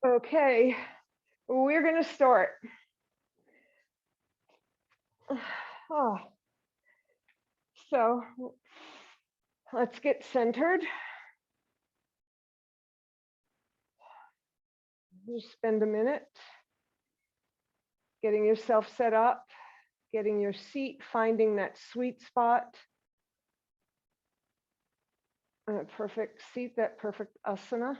Okay, we're going to start. Oh, so let's get centered. Just spend a minute getting yourself set up, getting your seat, finding that sweet spot, a perfect seat, that perfect asana.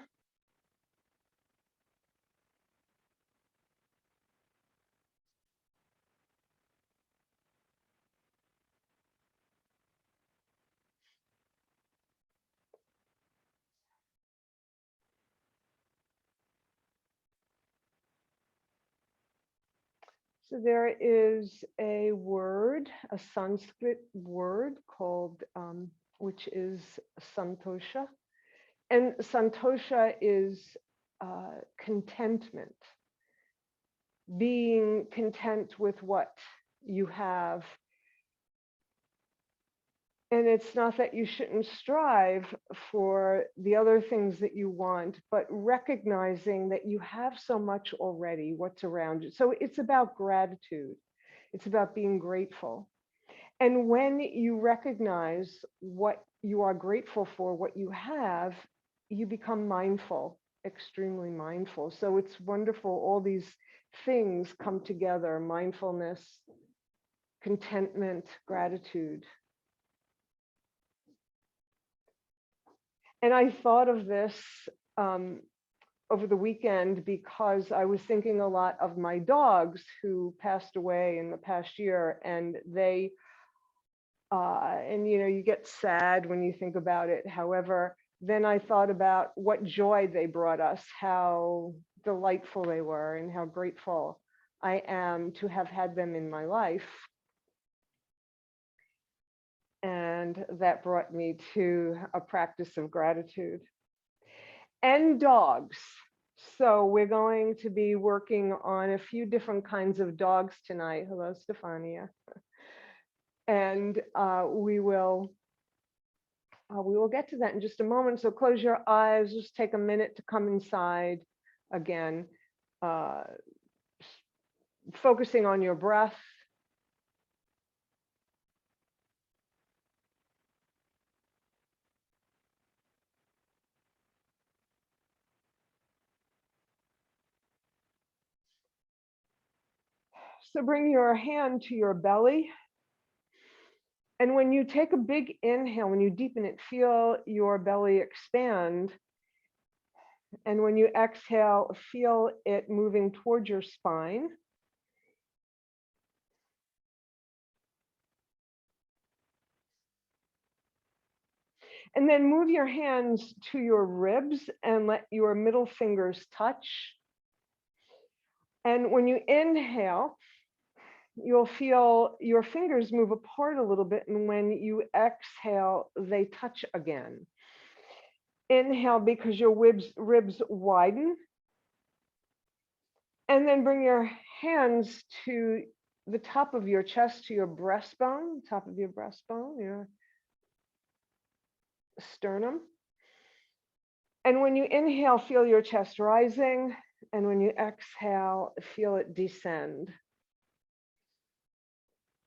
So there is a word, a Sanskrit word called, which is santosha. And santosha is contentment, being content with what you have. And it's not that you shouldn't strive for the other things that you want, but recognizing that you have so much already, what's around you. So it's about gratitude. It's about being grateful. And when you recognize what you are grateful for, what you have, you become mindful, extremely mindful. So it's wonderful. All these things come together: mindfulness, contentment, gratitude. And I thought of this over the weekend because I was thinking a lot of my dogs who passed away in the past year, and they, and you get sad when you think about it. However, then I thought about what joy they brought us, how delightful they were, and how grateful I am to have had them in my life. And that brought me to a practice of gratitude. And dogs. So we're going to be working on a few different kinds of dogs tonight. Hello, Stefania. And we will get to that in just a moment. So close your eyes, just take a minute to come inside again, focusing on your breath. So bring your hand to your belly. And when you take a big inhale, when you deepen it, feel your belly expand. And when you exhale, feel it moving towards your spine. And then move your hands to your ribs and let your middle fingers touch. And when you inhale, you'll feel your fingers move apart a little bit. And when you exhale, they touch again. Inhale because your ribs widen. And then bring your hands to the top of your chest, to your breastbone, top of your breastbone, your sternum. And when you inhale, feel your chest rising. And when you exhale, feel it descend.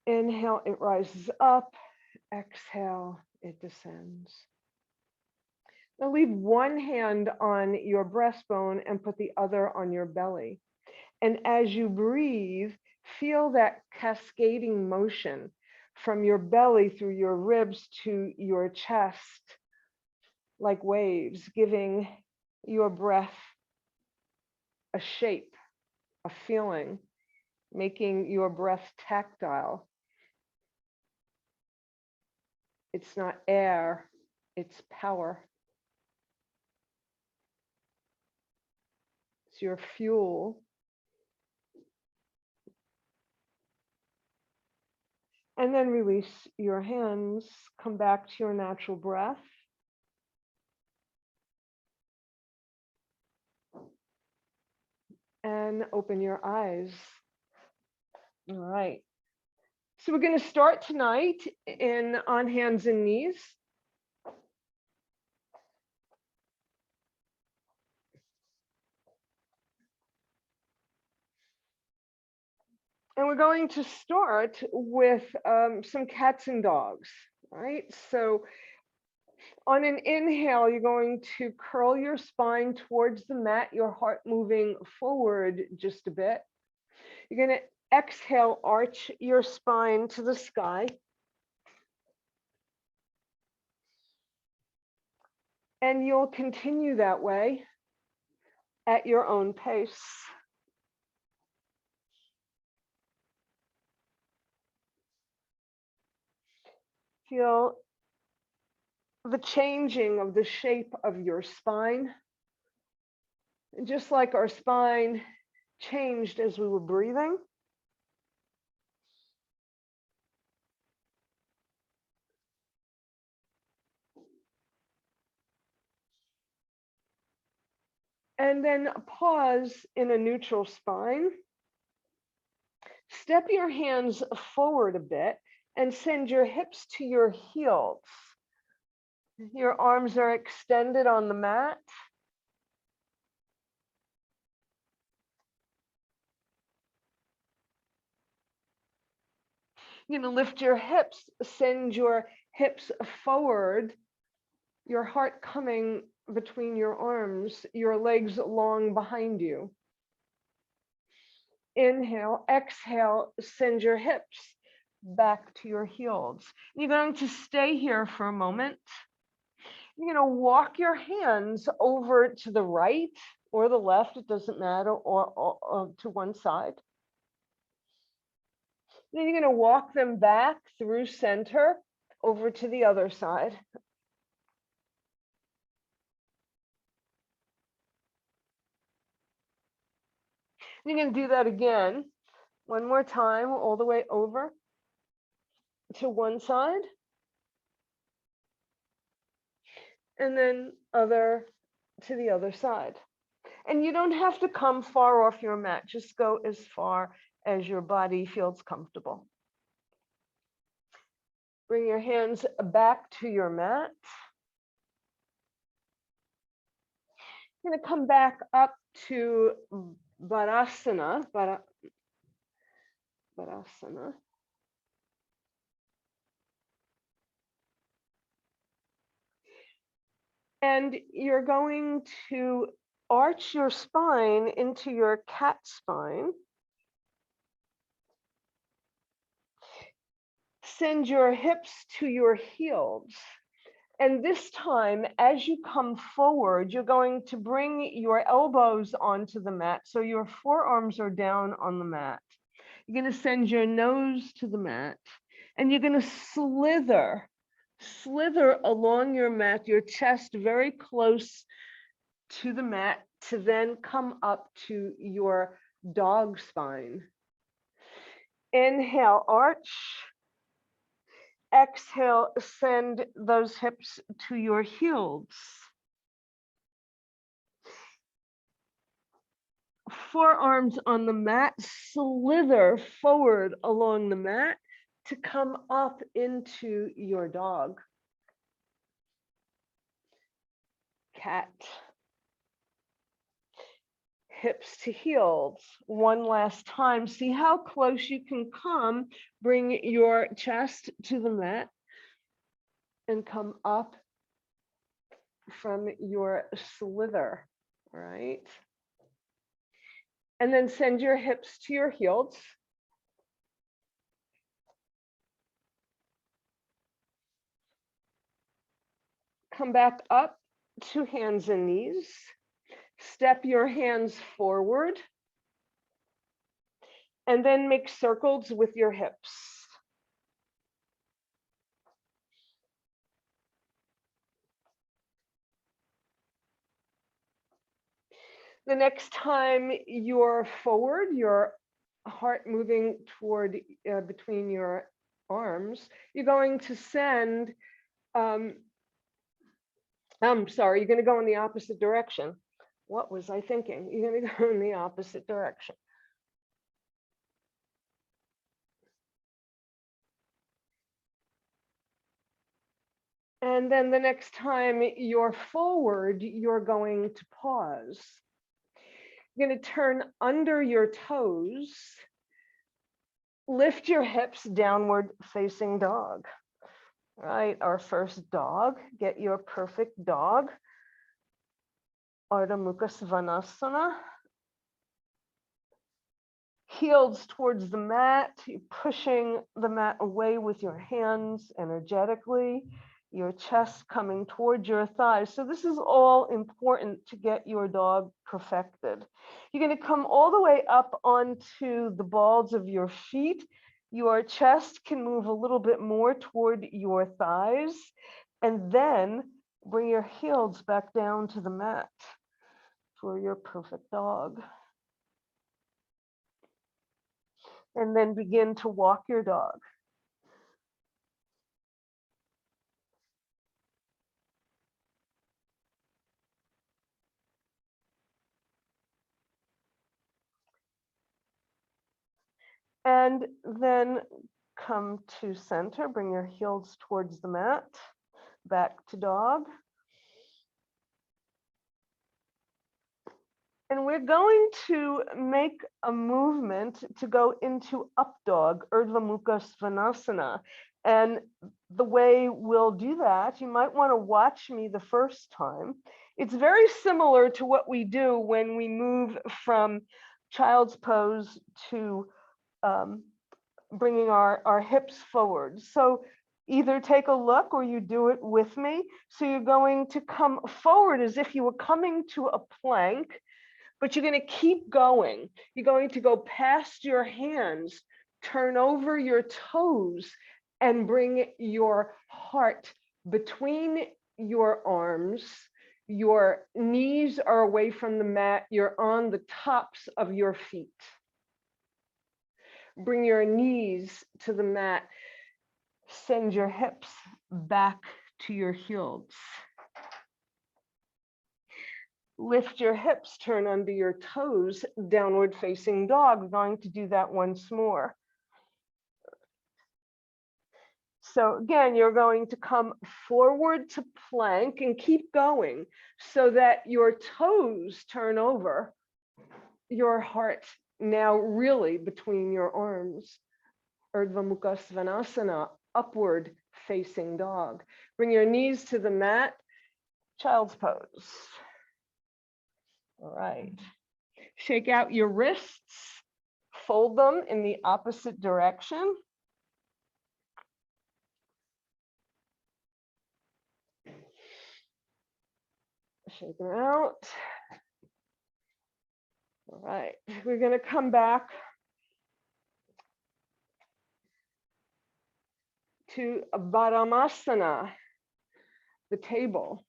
Inhale, it rises up. Exhale, it descends. Now leave one hand on your breastbone and put the other on your belly. And as you breathe, feel that cascading motion from your belly through your ribs to your chest, like waves, giving your breath a shape, a feeling, making your breath tactile. It's not air, it's power. It's your fuel. And then release your hands, come back to your natural breath. And open your eyes. All right. So we're going to start tonight on hands and knees. And we're going to start with some cats and dogs, right? So on an inhale, you're going to curl your spine towards the mat, your heart moving forward just a bit. You're going to exhale, arch your spine to the sky. And you'll continue that way at your own pace. Feel the changing of the shape of your spine. And just like our spine changed as we were breathing, and then pause in a neutral spine. Step your hands forward a bit and send your hips to your heels. Your arms are extended on the mat. You're going to lift your hips, send your hips forward, your heart coming between your arms, your legs long behind you. Inhale, exhale, send your hips back to your heels. You're going to stay here for a moment. You're going to walk your hands over to the right or the left, it doesn't matter, or to one side. Then you're going to walk them back through center over to the other side. You're going to do that again, one more time, all the way over to one side. And then other to the other side. And you don't have to come far off your mat, just go as far as your body feels comfortable. Bring your hands back to your mat. You're going to come back up to Varasana. Varasana. And you're going to arch your spine into your cat spine. Send your hips to your heels. And this time, as you come forward, you're going to bring your elbows onto the mat. So your forearms are down on the mat. You're going to send your nose to the mat. And you're going to slither along your mat, your chest very close to the mat, to then come up to your dog spine. Inhale, arch. Exhale, send those hips to your heels. Forearms on the mat, slither forward along the mat to come up into your dog. Cat. Hips to heels. One last time. See how close you can come. Bring your chest to the mat and come up from your slither, right? And then send your hips to your heels. Come back up to hands and knees. Step your hands forward. And then make circles with your hips. The next time you're forward, your heart moving toward between your arms, you're going to send, I'm sorry, you're going to go in the opposite direction. What was I thinking? You're going to go in the opposite direction. And then the next time you're forward, you're going to pause. You're going to turn under your toes Lift your hips, downward facing dog. Right, our first dog, get your perfect dog. Ardha Mukha Svanasana. Heels towards the mat, you're pushing the mat away with your hands energetically, your chest coming towards your thighs. So this is all important to get your dog perfected. You're going to come all the way up onto the balls of your feet. Your chest can move a little bit more toward your thighs, and then bring your heels back down to the mat for your perfect dog. And then begin to walk your dog. And then come to center, bring your heels towards the mat, back to dog. And we're going to make a movement to go into up dog, Urdhva Mukha Svanasana. And the way we'll do that, you might want to watch me the first time. It's very similar to what we do when we move from child's pose to bringing our hips forward. So either take a look or you do it with me. So you're going to come forward as if you were coming to a plank, but you're going to keep going. You're going to go past your hands, turn over your toes, and bring your heart between your arms. Your knees are away from the mat. You're on the tops of your feet. Bring your knees to the mat. Send your hips back to your heels. Lift your hips, turn under your toes, downward facing dog. We're going to do that once more. So again, you're going to come forward to plank and keep going so that your toes turn over, your heart now really between your arms. Urdhva Mukha Svanasana, upward facing dog. Bring your knees to the mat, child's pose. All right. Shake out your wrists, fold them in the opposite direction. Shake them out. All right, we're going to come back to Varamasana, the table.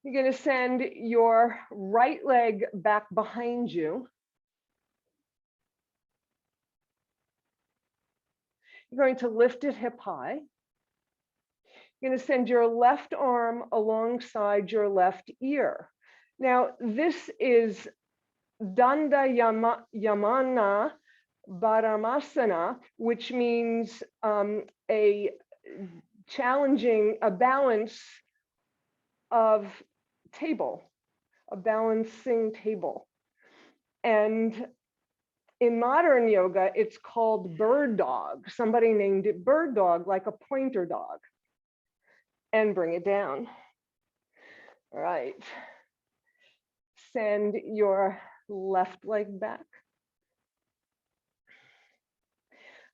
You're going to send your right leg back behind you. You're going to lift it hip high. You're going to send your left arm alongside your left ear. Now, this is Danda Yamana Varamasana, which means a balance of table, a balancing table. And in modern yoga, it's called bird dog. Somebody named it bird dog, like a pointer dog. And bring it down. All right. Send your left leg back.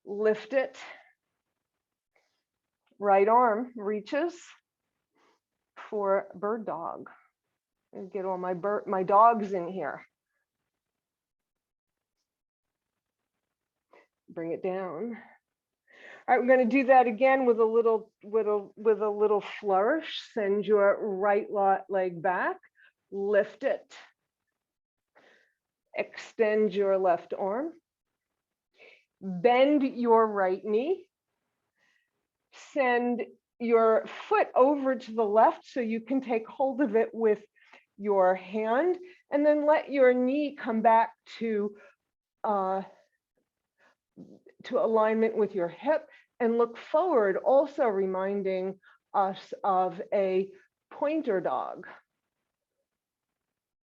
Lift it. Right arm reaches for bird dog. And get all my dogs in here. Bring it down. All right, we're going to do that again with a little flourish. Send your right leg back. Lift it. Extend your left arm. Bend your right knee. Send your foot over to the left so you can take hold of it with your hand, and then let your knee come back to alignment with your hip, and look forward, also reminding us of a pointer dog.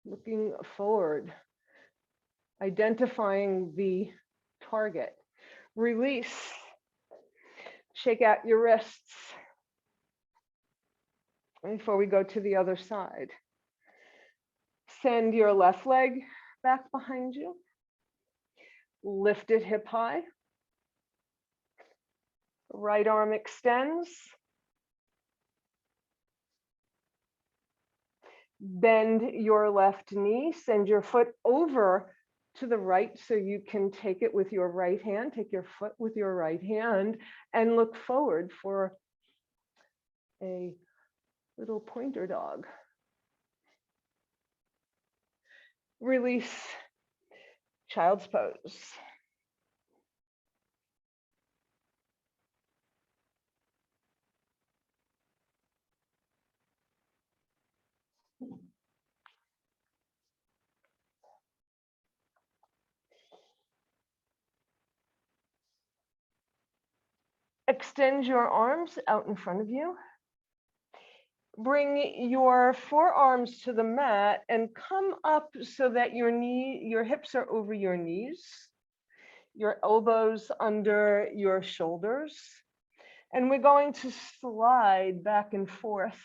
Looking forward identifying the target. Release. Shake out your wrists before we go to the other side. Send your left leg back behind you. Lift it hip high. Right arm extends. Bend your left knee. Send your foot over to the right so you can take it with your right hand. Take your foot with your right hand and look forward for a little pointer dog. Release, child's pose. Extend your arms out in front of you. Bring your forearms to the mat and come up so that your hips are over your knees, your elbows under your shoulders. And we're going to slide back and forth.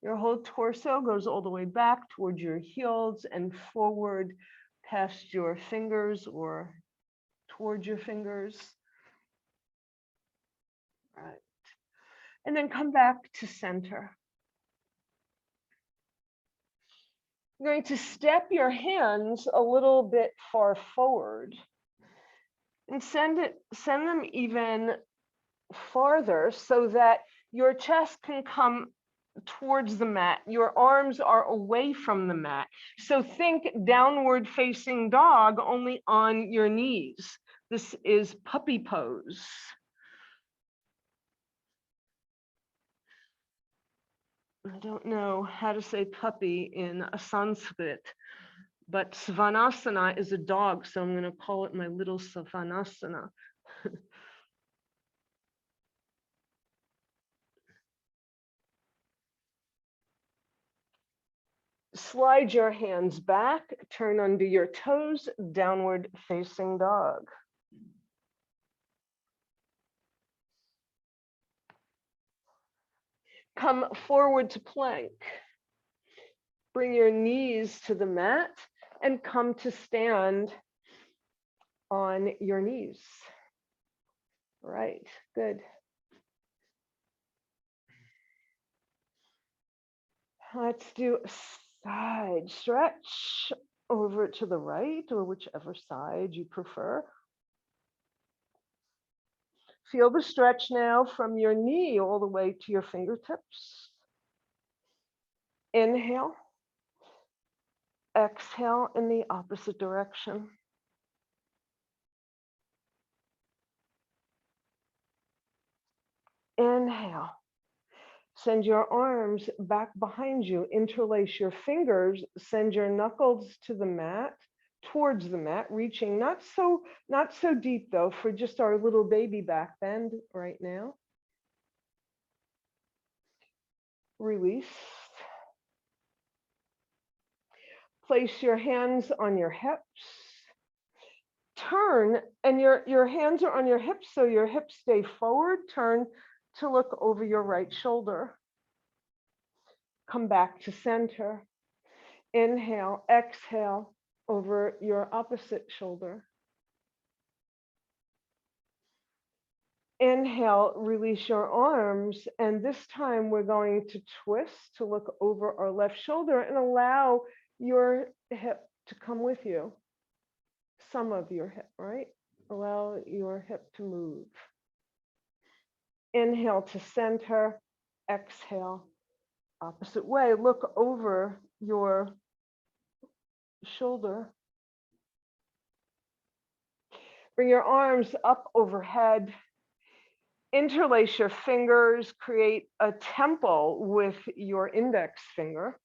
Your whole torso goes all the way back towards your heels and forward past your fingers or towards your fingers. Right. And then come back to center. You're going to step your hands a little bit far forward and send them even farther so that your chest can come towards the mat. Your arms are away from the mat. So think downward facing dog only on your knees. This is puppy pose. I don't know how to say puppy in a Sanskrit, but Svanasana is a dog, so I'm going to call it my little Svanasana. Slide your hands back, turn under your toes, downward facing dog. Come forward to plank. Bring your knees to the mat and come to stand on your knees. All right, good. Let's do a side stretch over to the right or whichever side you prefer. Feel the stretch now from your knee all the way to your fingertips. Inhale. Exhale in the opposite direction. Inhale. Send your arms back behind you. Interlace your fingers. Send your knuckles to the mat, towards the mat, reaching not so deep though, for just our little baby back bend right now. Release. Place your hands on your hips. Turn, and your hands are on your hips, so your hips stay forward. Turn to look over your right shoulder. Come back to center. Inhale, exhale over your opposite shoulder. Inhale, release your arms, and this time we're going to twist to look over our left shoulder and allow your hip to come with you. Some of your hip, right? Allow your hip to move. Inhale to center, exhale, opposite way. Look over your shoulder. Bring your arms up overhead. Interlace your fingers, create a temple with your index finger.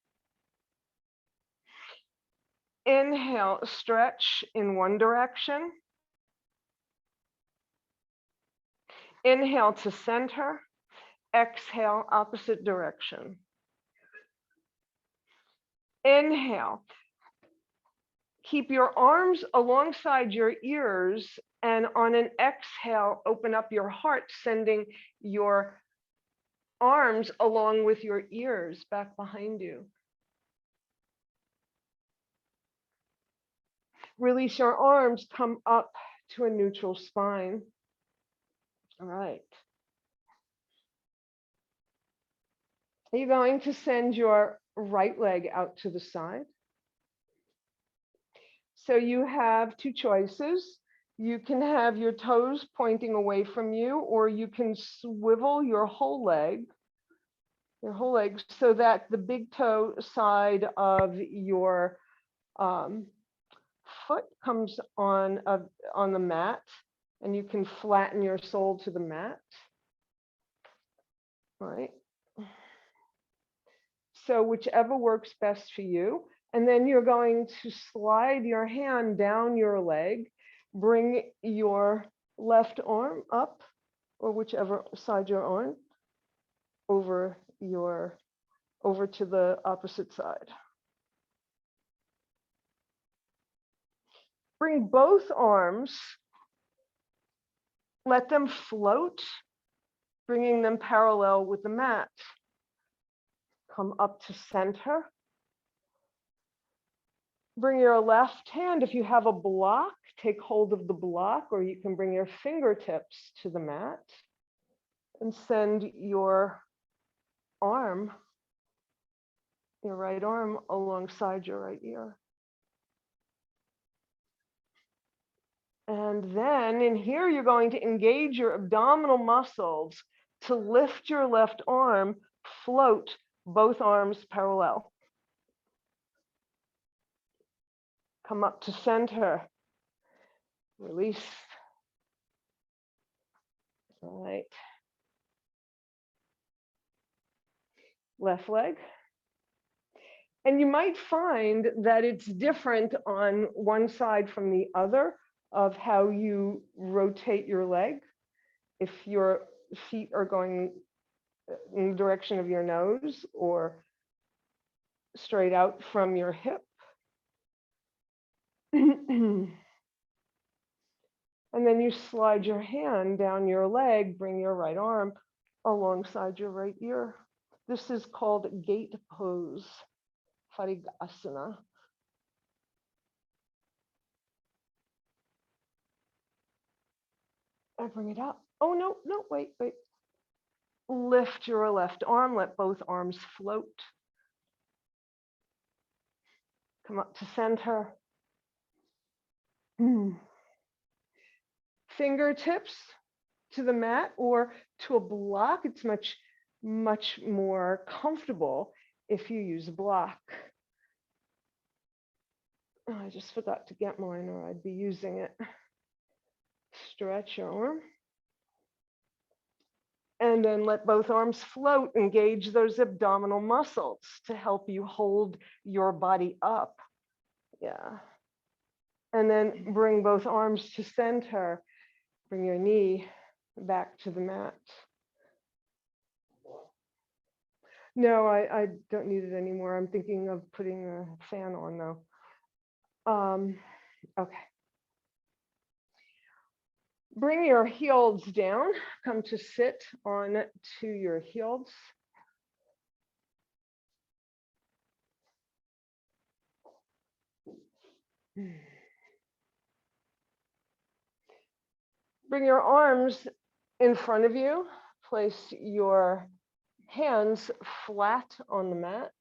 Inhale, stretch in one direction. Inhale to center. Exhale, opposite direction. Inhale. Keep your arms alongside your ears, and on an exhale, open up your heart, sending your arms along with your ears back behind you. Release your arms, come up to a neutral spine. All right. You're going to send your right leg out to the side. So you have two choices. You can have your toes pointing away from you, or you can swivel your whole leg so that the big toe side of your foot comes on the mat, and you can flatten your sole to the mat. All right. So whichever works best for you. And then you're going to slide your hand down your leg, bring your left arm up, or whichever side you're on, over to the opposite side. Bring both arms, let them float, bringing them parallel with the mat. Come up to center. Bring your left hand, if you have a block, take hold of the block, or you can bring your fingertips to the mat and send your arm, your right arm, alongside your right ear. And then in here, you're going to engage your abdominal muscles to lift your left arm, float both arms parallel. Come up to center. Release. All right. Left leg. And you might find that it's different on one side from the other of how you rotate your leg. If your feet are going in the direction of your nose or straight out from your hip. And then you slide your hand down your leg, bring your right arm alongside your right ear. This is called gate pose, Parigasana. I bring it up. Oh, no, wait. Lift your left arm, let both arms float. Come up to center. Fingertips to the mat or to a block. It's much more comfortable if you use a block. Oh, I just forgot to get mine, or I'd be using it. Stretch your arm. And then let both arms float. Engage those abdominal muscles to help you hold your body up. Yeah. And then bring both arms to center. Bring your knee back to the mat. No, I don't need it anymore. I'm thinking of putting a fan on though. Okay. Bring your heels down. Come to sit on to your heels. Bring your arms in front of you. Place your hands flat on the mat.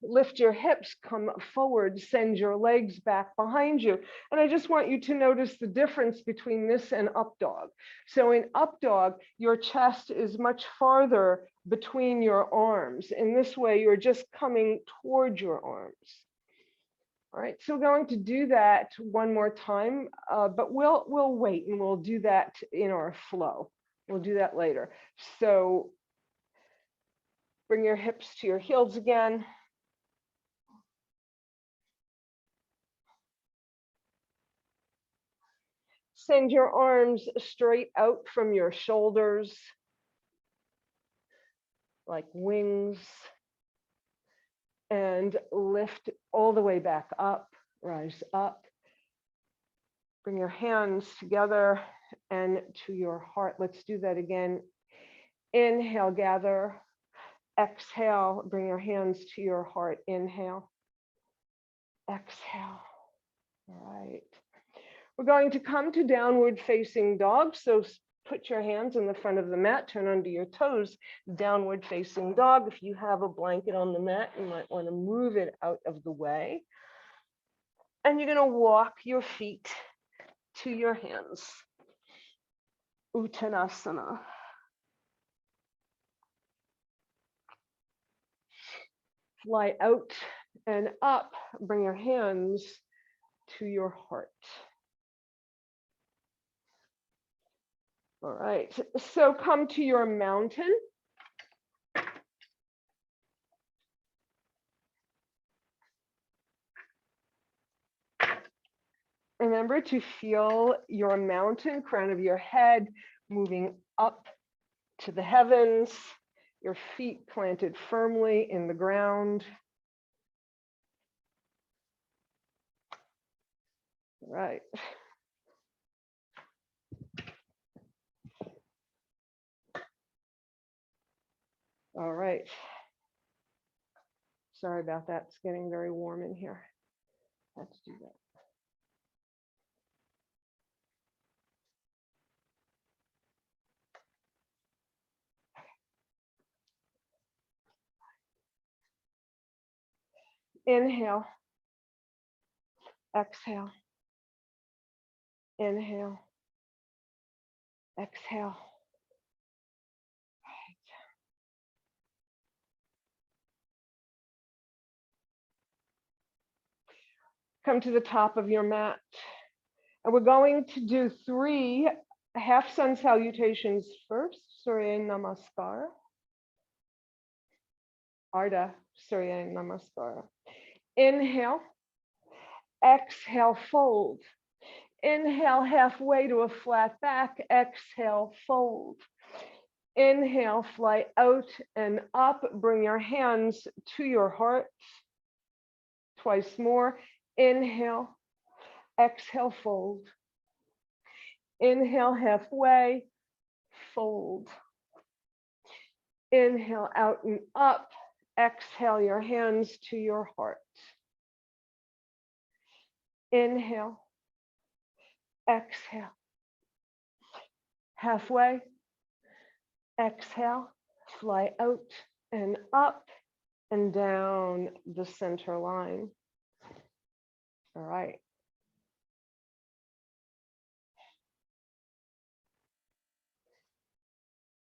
Lift your hips, come forward, send your legs back behind you. And I just want you to notice the difference between this and up dog. So in up dog, your chest is much farther between your arms. In this way, you're just coming toward your arms. All right, so we're going to do that one more time, but we'll wait and we'll do that in our flow. We'll do that later. So bring your hips to your heels again. Send your arms straight out from your shoulders. like wings, and lift all the way back up, rise up. Bring your hands together and to your heart. Let's do that again. Inhale, gather. Exhale, bring your hands to your heart. Inhale, exhale. All right. We're going to come to downward facing dog. So put your hands in the front of the mat, turn under your toes, downward facing dog. If you have a blanket on the mat, you might want to move it out of the way. And you're going to walk your feet to your hands. Uttanasana. Fly out and up. Bring your hands to your heart. All right, so come to your mountain. Remember to feel your mountain, crown of your head, moving up to the heavens, your feet planted firmly in the ground. All right. All right. Sorry about that. It's getting very warm in here. Let's do that. Inhale. Exhale. Inhale. Exhale. Come to the top of your mat. And we're going to do 3 half sun salutations first. Surya Namaskar. Ardha Surya Namaskar. Inhale. Exhale, fold. Inhale, halfway to a flat back. Exhale, fold. Inhale, fly out and up. Bring your hands to your heart. Twice more. Inhale. Exhale, fold. Inhale, halfway, fold. Inhale, out and up. Exhale, your hands to your heart. Inhale. Exhale. Halfway. Exhale, fly out and up and down the center line. All right.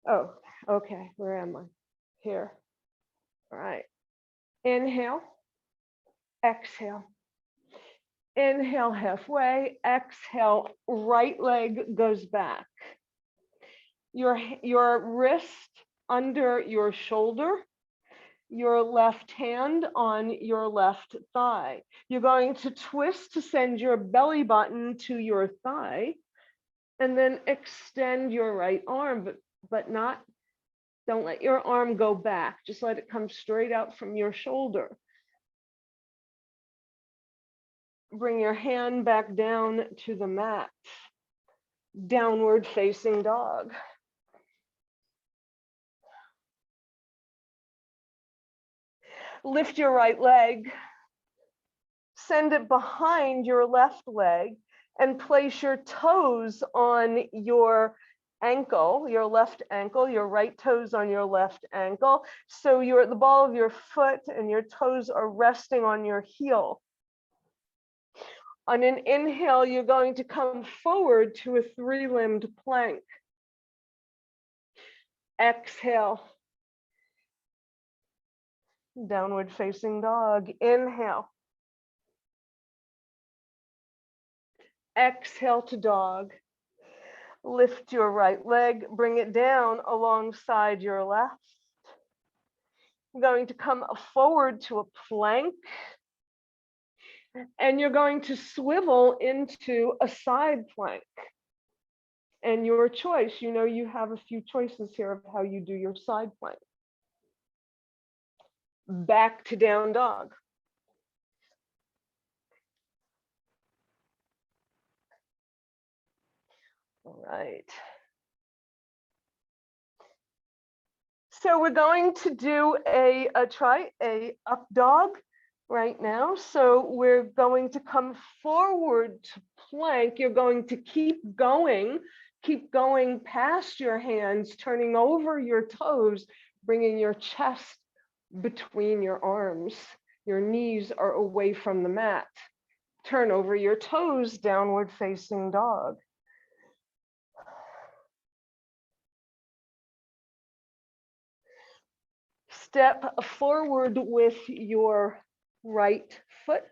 Oh, okay. Where am I? Here. All right. Inhale. Exhale. Inhale, halfway. Exhale, right leg goes back. Your wrist under your shoulder, your left hand on your left thigh. You're going to twist to send your belly button to your thigh, and then extend your right arm, but don't let your arm go back. Just let it come straight out from your shoulder. Bring your hand back down to the mat. Downward facing dog. Lift your right leg. Send it behind your left leg and place your toes on your ankle, your left ankle, your right toes on your left ankle. So the ball of your foot and your toes are resting on your heel. On an inhale, you're going to come forward to a 3-limbed plank. Exhale. Downward facing dog. Inhale. Exhale to dog. Lift your right leg, bring it down alongside your left. You're going to come forward to a plank. And you're going to swivel into a side plank. And your choice, you have a few choices here of how you do your side plank. back to down dog. All right. So we're going to do try a up dog right now. So we're going to come forward to plank. You're going to keep going past your hands, turning over your toes, bringing your chest between your arms. Your knees are away from the mat. Turn over your toes, downward facing dog. Step forward with your right foot.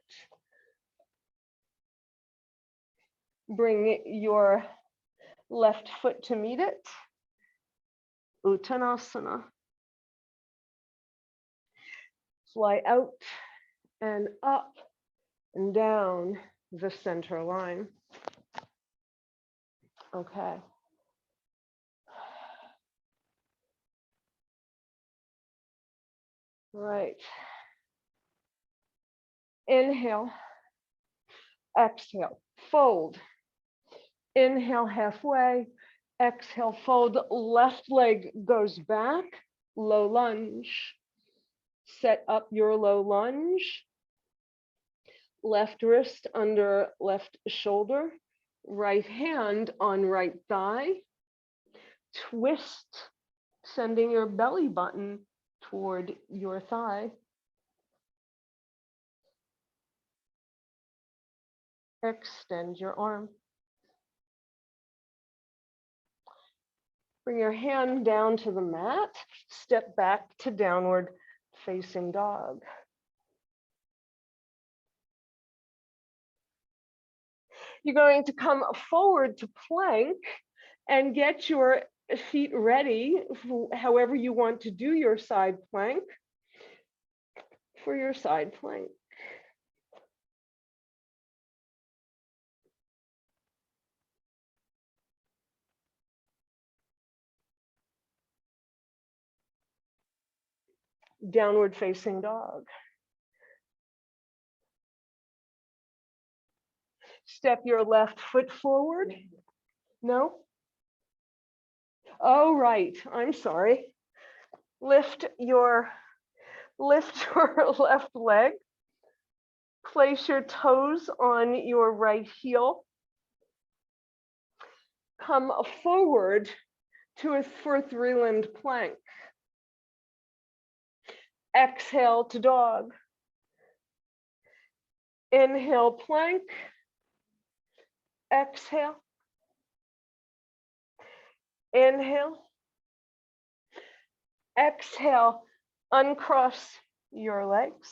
Bring your left foot to meet it. Uttanasana. Fly out and up and down the center line. Okay. Right. Inhale. Exhale. Fold. Inhale halfway. Exhale, fold. Left leg goes back. Low lunge. Set up your low lunge. Left wrist under left shoulder. Right hand on right thigh. Twist, sending your belly button toward your thigh. Extend your arm. Bring your hand down to the mat. Step back to downward facing dog. You're going to come forward to plank and get your feet ready, however you want to do your side plank, for your side plank. Downward facing dog. Step your left foot forward. No? Oh, right. I'm sorry. Lift your left leg. Place your toes on your right heel. Come forward for a three-limbed plank. Exhale to dog. Inhale, plank. Exhale. Inhale. Exhale, uncross your legs.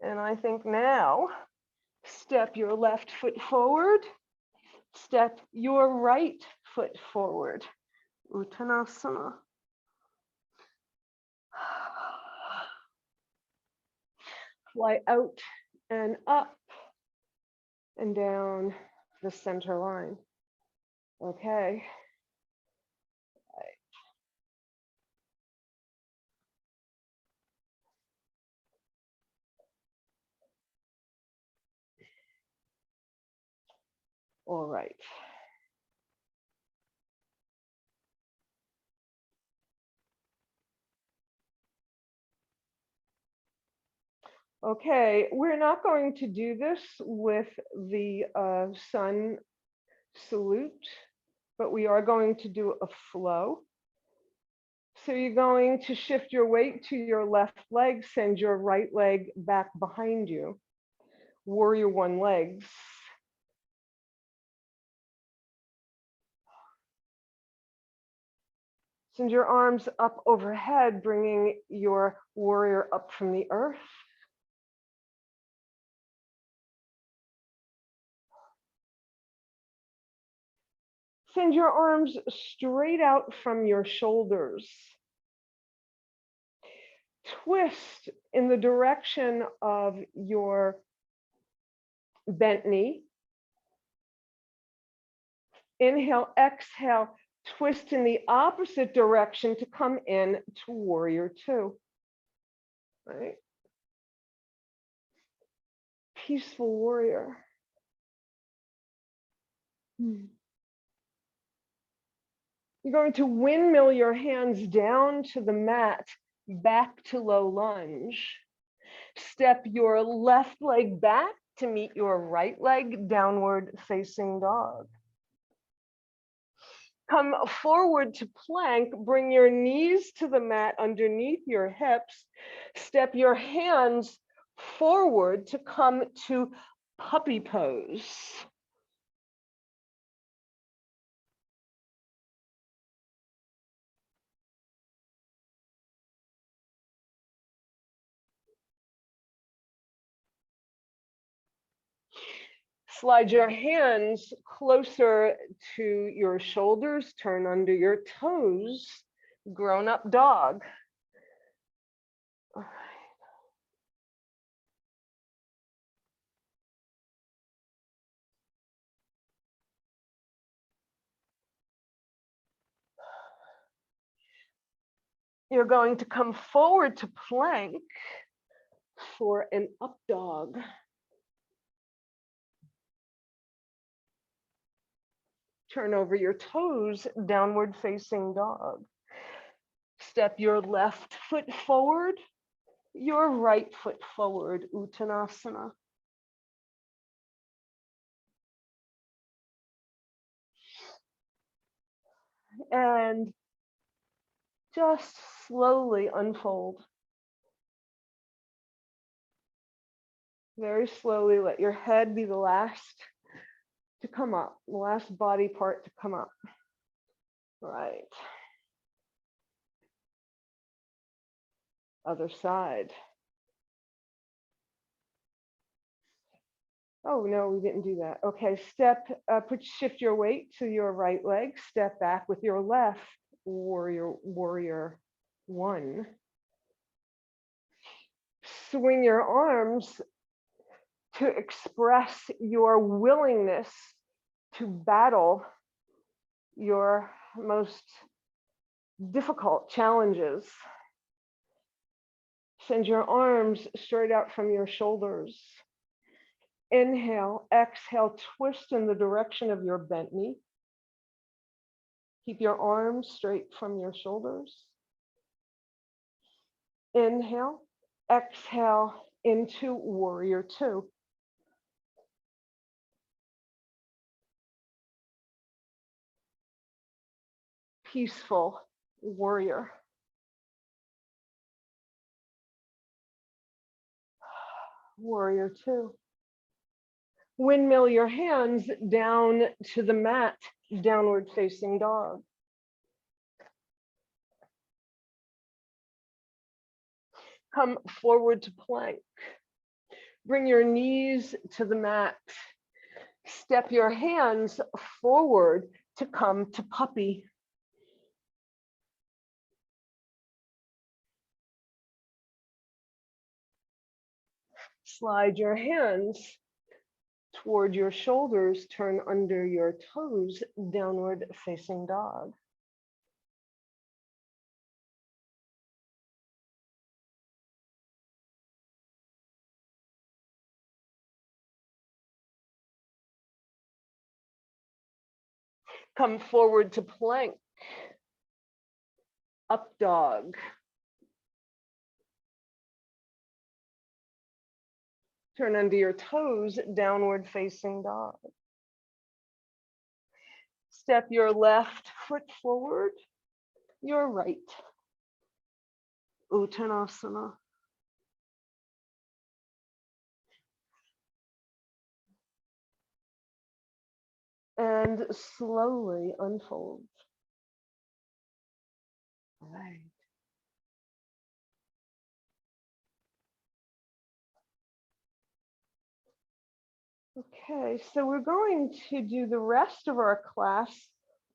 And I think now, step your left foot forward. Step your right foot forward. Uttanasana. Fly out and up and down the center line. Okay. All right. Okay, we're not going to do this with the sun salute, but we are going to do a flow. So you're going to shift your weight to your left leg, send your right leg back behind you. Warrior one legs. Send your arms up overhead, bringing your warrior up from the earth. Send your arms straight out from your shoulders. Twist in the direction of your bent knee. Inhale, exhale, twist in the opposite direction to come in to warrior two. right? Peaceful warrior. You're going to windmill your hands down to the mat, back to low lunge. Step your left leg back to meet your right leg, downward facing dog. Come forward to plank, bring your knees to the mat underneath your hips. Step your hands forward to come to puppy pose. Slide your hands closer to your shoulders, turn under your toes, grown-up dog. All right. You're going to come forward to plank for an up dog. Turn over your toes, downward facing dog. Step your left foot forward, your right foot forward, Uttanasana. And just slowly unfold. Very slowly, let your head be the last to come up, the last body part to come up. Right. Other side. Oh, no, we didn't do that. Okay, shift your weight to your right leg, step back with your left, warrior one. Swing your arms to express your willingness to battle your most difficult challenges. Send your arms straight out from your shoulders. Inhale, exhale, twist in the direction of your bent knee. Keep your arms straight from your shoulders. Inhale, exhale into warrior two. Peaceful warrior. Warrior two. Windmill your hands down to the mat, downward facing dog. Come forward to plank. Bring your knees to the mat. Step your hands forward to come to puppy. Slide your hands toward your shoulders, turn under your toes, downward facing dog. Come forward to plank, up dog. Turn under your toes, downward facing dog. Step your left foot forward, your right. Uttanasana. And slowly unfold. All right. Okay, so we're going to do the rest of our class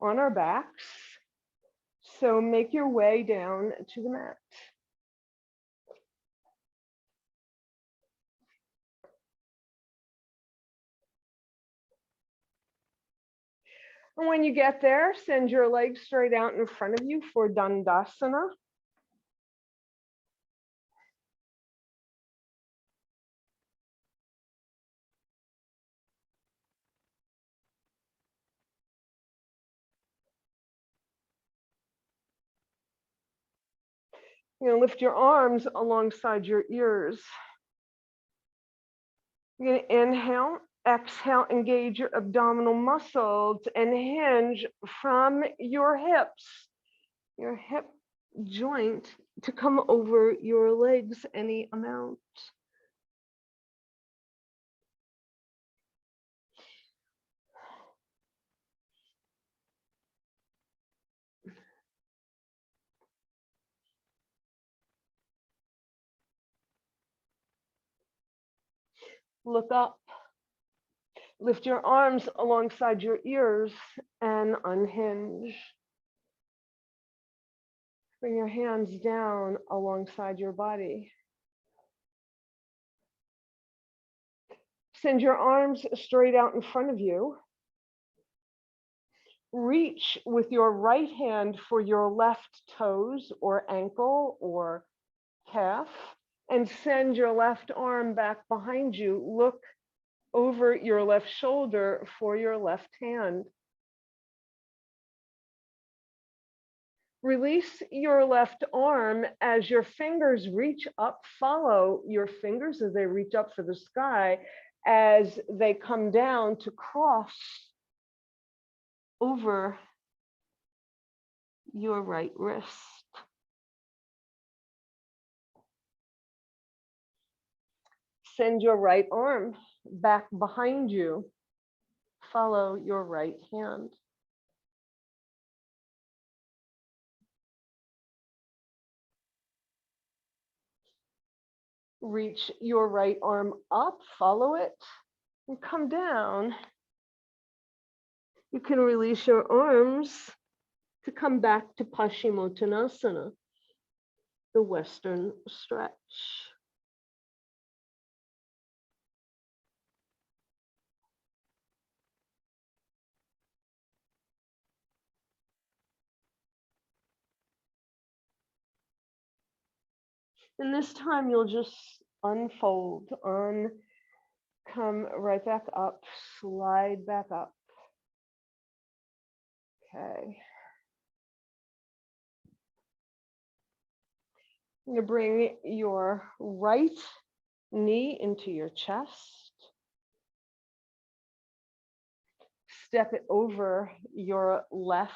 on our backs. So make your way down to the mat. And when you get there, send your legs straight out in front of you for Dandasana. You're going to lift your arms alongside your ears. You're going to inhale, exhale, engage your abdominal muscles and hinge from your hip joint to come over your legs any amount. Look up. Lift your arms alongside your ears and unhinge. Bring your hands down alongside your body. Send your arms straight out in front of you. Reach with your right hand for your left toes or ankle or calf, and send your left arm back behind you. Look over your left shoulder for your left hand. Release your left arm as your fingers reach up. Follow your fingers as they reach up for the sky, as they come down to cross over your right wrist. Send your right arm back behind you. Follow your right hand. Reach your right arm up, follow it, and come down. You can release your arms to come back to Paschimottanasana, the Western stretch. And this time you'll just unfold, come right back up, slide back up. Okay. You're going to bring your right knee into your chest. Step it over your left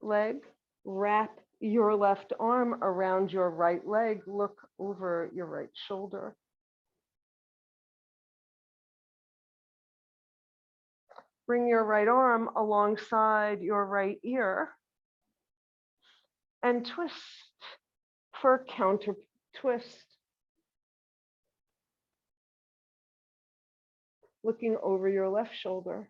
leg. Wrap your left arm around your right leg. Look over your right shoulder. Bring your right arm alongside your right ear and twist for a counter twist. Looking over your left shoulder.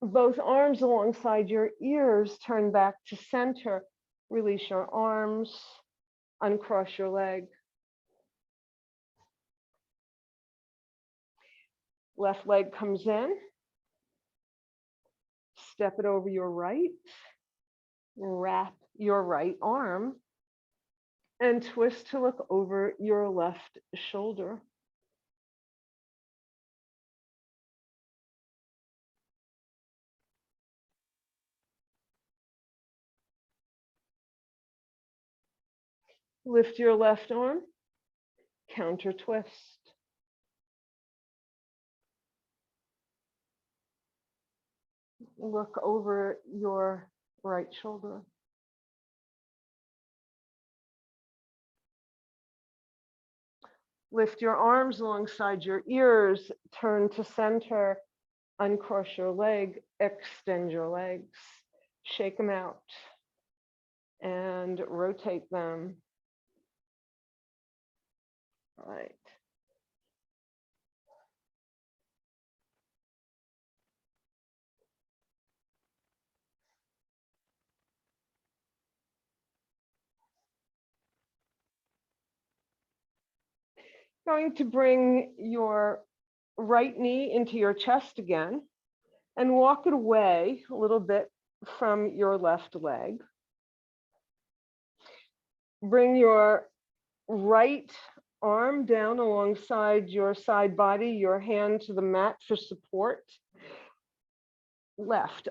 Both arms alongside your ears, turn back to center. Release your arms, uncross your leg. Left leg comes in. Step it over your right. Wrap your right arm and twist to look over your left shoulder. Lift your left arm, counter twist. Look over your right shoulder. Lift your arms alongside your ears, turn to center, uncross your leg, extend your legs, shake them out, and rotate them. All right. Going to bring your right knee into your chest again and walk it away a little bit from your left leg. Bring your right arm down alongside your side body, your hand to the mat for support. Left.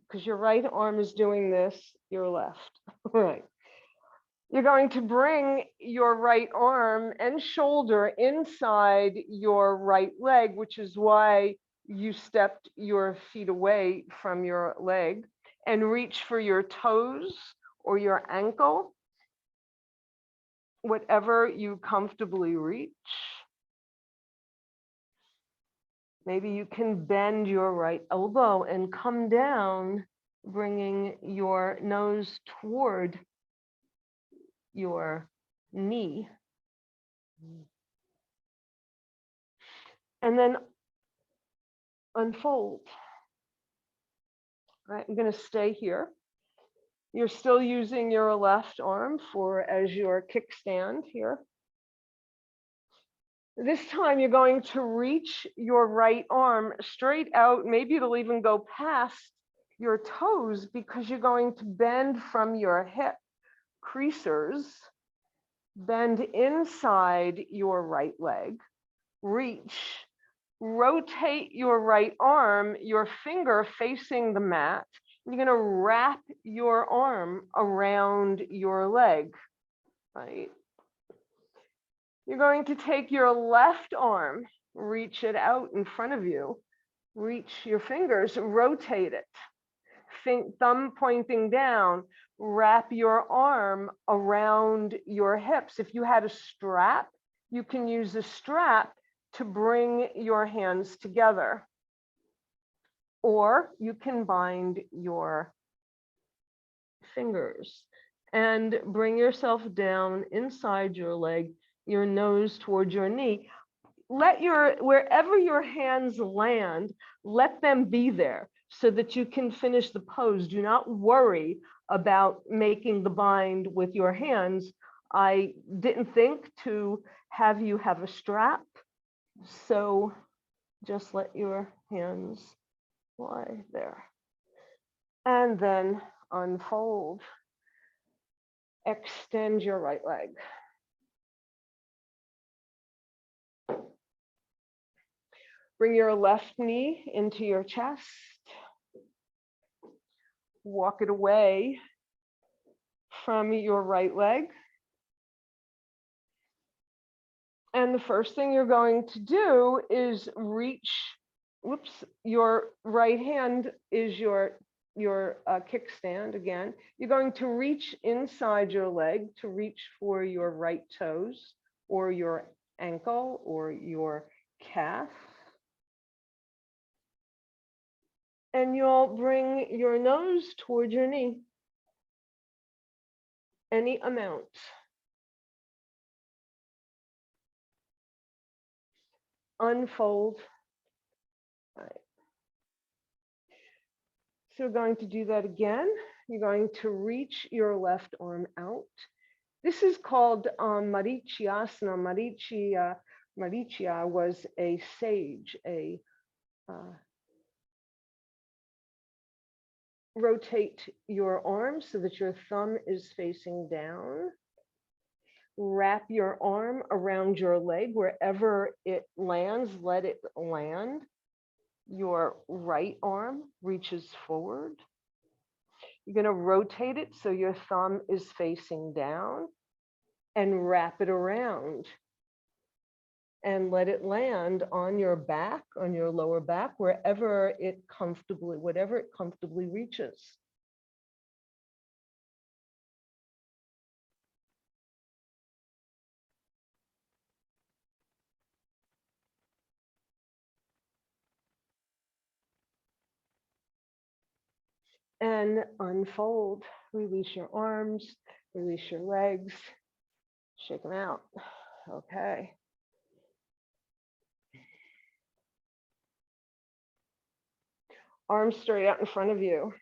because your right arm is doing this, your left. Right. You're going to bring your right arm and shoulder inside your right leg, which is why you stepped your feet away from your leg, and reach for your toes or your ankle, whatever you comfortably reach. Maybe you can bend your right elbow and come down, bringing your nose toward your knee. And then unfold. Right, I'm going to stay here. You're still using your left arm as your kickstand here. This time you're going to reach your right arm straight out. Maybe it'll even go past your toes because you're going to bend from your hip creasers, bend inside your right leg, reach, rotate your right arm, your finger facing the mat. You're going to wrap your arm around your leg, right? You're going to take your left arm, reach it out in front of you, reach your fingers, rotate it, thumb pointing down, wrap your arm around your hips. If you had a strap, you can use a strap to bring your hands together. Or you can bind your fingers and bring yourself down inside your leg, your nose towards your knee. Wherever your hands land, let them be there so that you can finish the pose. Do not worry about making the bind with your hands. I didn't think to have you have a strap, so just let your hands lie there. And then unfold. Extend your right leg. Bring your left knee into your chest. Walk it away from your right leg. And the first thing you're going to do is reach, your right hand is your kickstand again. You're going to reach inside your leg to reach for your right toes or your ankle or your calf. And you'll bring your nose toward your knee, any amount. Unfold. All right. So we're going to do that again. You're going to reach your left arm out. This is called Marichyasana. Maricya was a sage, rotate your arm so that your thumb is facing down. Wrap your arm around your leg. Wherever it lands, let it land. Your right arm reaches forward. You're going to rotate it so your thumb is facing down and wrap it around. And let it land on your back, on your lower back, whatever it comfortably reaches. And unfold, release your arms, release your legs, shake them out. Okay. Arms straight out in front of you.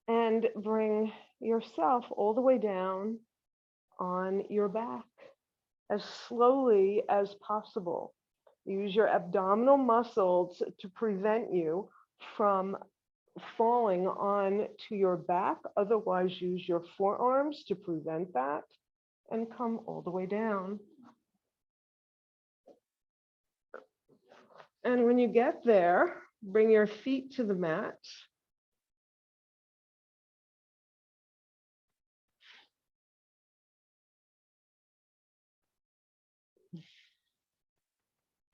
And bring yourself all the way down on your back as slowly as possible. Use your abdominal muscles to prevent you from falling on to your back. Otherwise, use your forearms to prevent that and come all the way down. And when you get there, Bring your feet to the mat.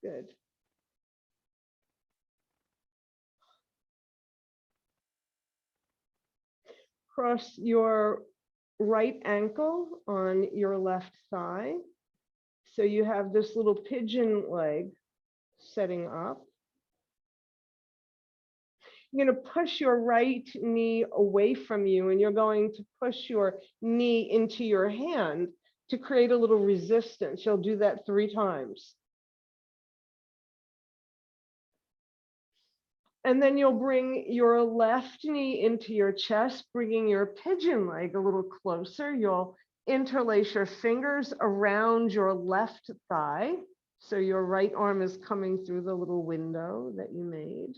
Good. Cross your right ankle on your left thigh. So you have this little pigeon leg setting up. You're going to push your right knee away from you, and you're going to push your knee into your hand to create a little resistance. You'll do that 3 times. And then you'll bring your left knee into your chest, bringing your pigeon leg a little closer. You'll interlace your fingers around your left thigh. So your right arm is coming through the little window that you made.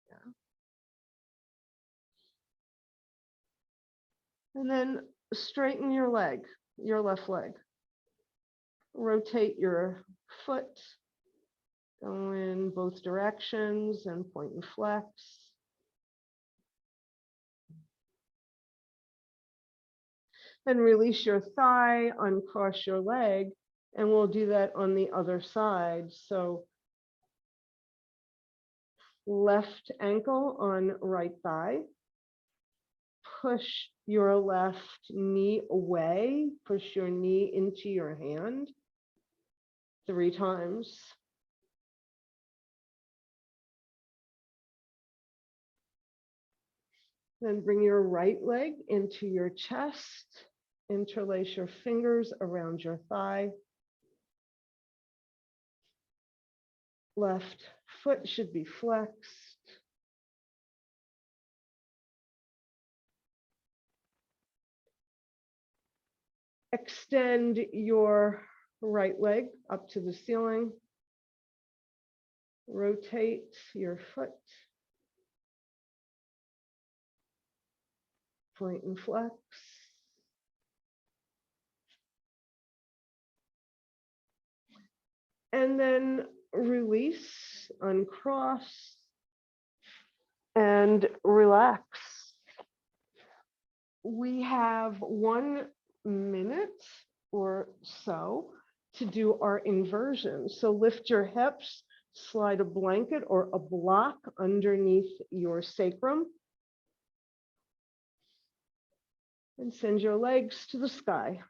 Yeah. And then straighten your leg, your left leg. Rotate your foot. Go in both directions and point and flex. Then release your thigh, uncross your leg, and we'll do that on the other side. So left ankle on right thigh. Push your left knee away. Push your knee into your hand 3 times. Then bring your right leg into your chest. Interlace your fingers around your thigh. Left foot should be flexed. Extend your right leg up to the ceiling. Rotate your foot. Point and flex. And then release, uncross, and relax. We have 1 minute or so to do our inversion. So lift your hips, slide a blanket or a block underneath your sacrum, and send your legs to the sky.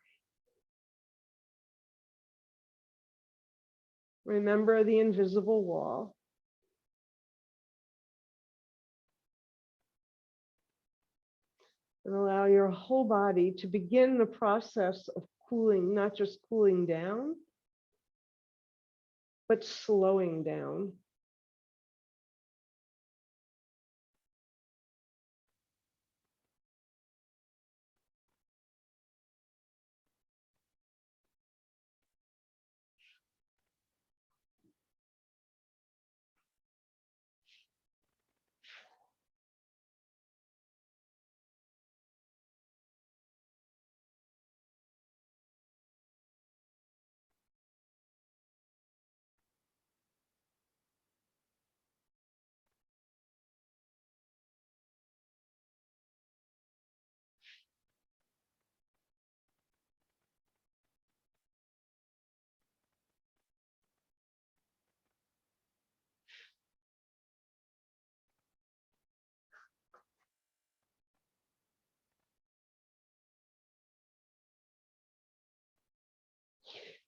Remember the invisible wall. And allow your whole body to begin the process of cooling, not just cooling down, but slowing down.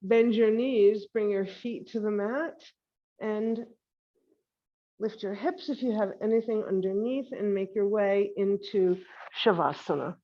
Bend your knees, bring your feet to the mat, and lift your hips if you have anything underneath, and make your way into Shavasana.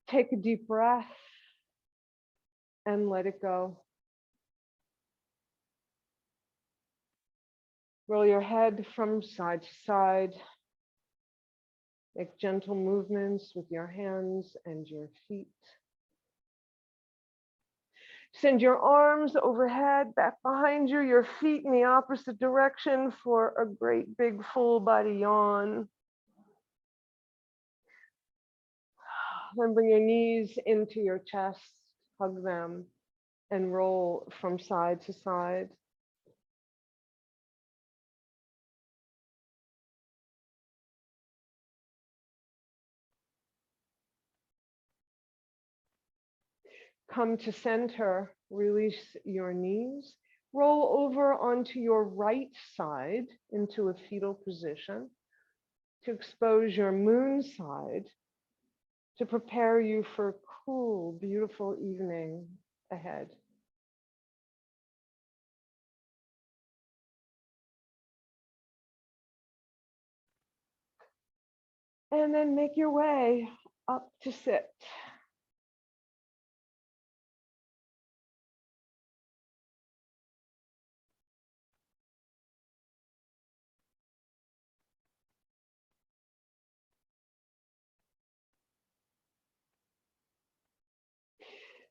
Take a deep breath and let it go. Roll your head from side to side. Make gentle movements with your hands and your feet. Send your arms overhead, back behind you, your feet in the opposite direction for a great big full body yawn. Then bring your knees into your chest, hug them, and roll from side to side. Come to center, release your knees, roll over onto your right side into a fetal position to expose your moon side to prepare you for a cool, beautiful evening ahead. And then make your way up to sit.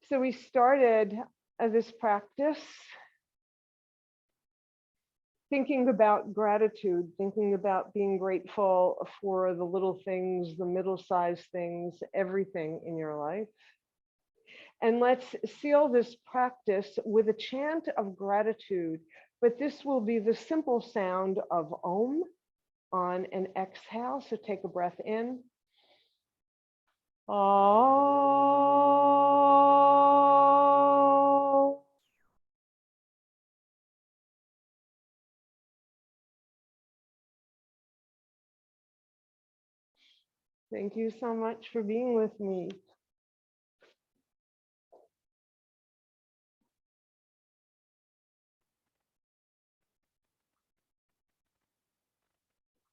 So we started this practice thinking about gratitude, thinking about being grateful for the little things, the middle-sized things, everything in your life. And let's seal this practice with a chant of gratitude, but this will be the simple sound of Om on an exhale. So take a breath in. Om. Thank you so much for being with me.